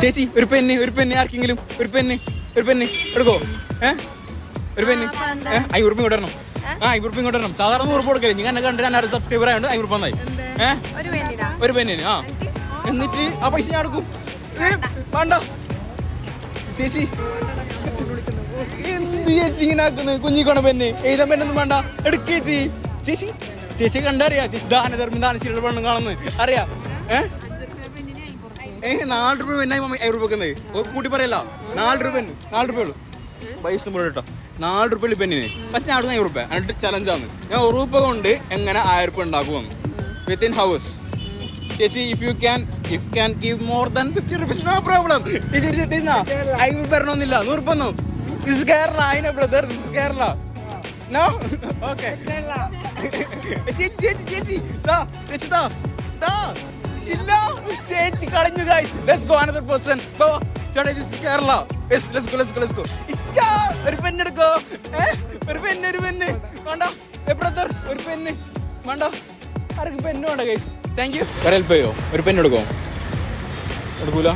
ചേച്ചി ഒരു പെണ്ണ് ആർക്കെങ്കിലും ഒരു പെണ്ണ് എടുക്കോ? ഒരു പെണ്ണ് 5 ഉറുപ്പിക കൊണ്ടുവരണം. 5 ഉറുപ്പിക കൊണ്ടുവരണം. സാധാരണ 100 ഉറുപ്പ് കൊടുക്കല്ലേ? നിങ്ങൾ എന്നെ കണ്ടിട്ട് സബ്സ്ക്രൈബർ ആയതുകൊണ്ട് 5 ഉറുപ്പ് വന്നായി. ഒരു പെണ്ണിന് എന്നിട്ട് ആ പൈസ ഞാൻ എടുക്കും. വേണ്ട ചേച്ചി, എന്ത് ചേച്ചി ഇങ്ങനെ ആക്കുന്നത്? കുഞ്ഞിക്കോണ പെണ്ണ് എഴുതാൻ പെണ്ണൊന്നും വേണ്ട, എടുക്കേ ചേച്ചി. ചേച്ചി കണ്ടറിയാ ചേച്ചി ദാനശീലയുടെ പെണ്ണും കാണുന്നത് അറിയാ. 4 രൂപ പെണ്ണായി 5 രൂപ വെക്കുന്നത് കൂട്ടി പറയല്ല. 4 രൂപയുള്ളൂ പൈസ കേട്ടോ. 4 രൂപ പെണ്ണിന്. പക്ഷെ ഞാൻ അടുത്ത് 5 രൂപ എന്നിട്ട് ചലഞ്ചാണ്. ഞാൻ 1 രൂപ കൊണ്ട് എങ്ങനെ 1000 രൂപ ഉണ്ടാക്കുമെന്ന് വിത്തിൻ ഹവേഴ്സ്. ചേച്ചി if you can give more than 50 rupees no problem. ചേച്ചി 5 രൂപ തരണമെന്നില്ല, 100 രൂപ ഒന്നും. This is Kerala. I know brother, this is Kerala. No okay ചേച്ചി ഇല്ല ചേച്ചി കളഞ്ഞു guys. Let's go another person. ചേട്ടാ this is Kerala. Let's go. ഒരു പെണ്ണ് എടുക്കോ? ഒരു പെണ്ണ് വേണ്ട. ബ്രദർ ഒരു പെണ്ണ് വേണ്ട. ആർക്ക് പെണ്ണ് വേണ്ട ഗൈസ്. Thank you. ഹെൽപ്പ് ചെയ്യോ? ഒരു പെണ്ണ് എടുക്കോ? എടുക്കൂല.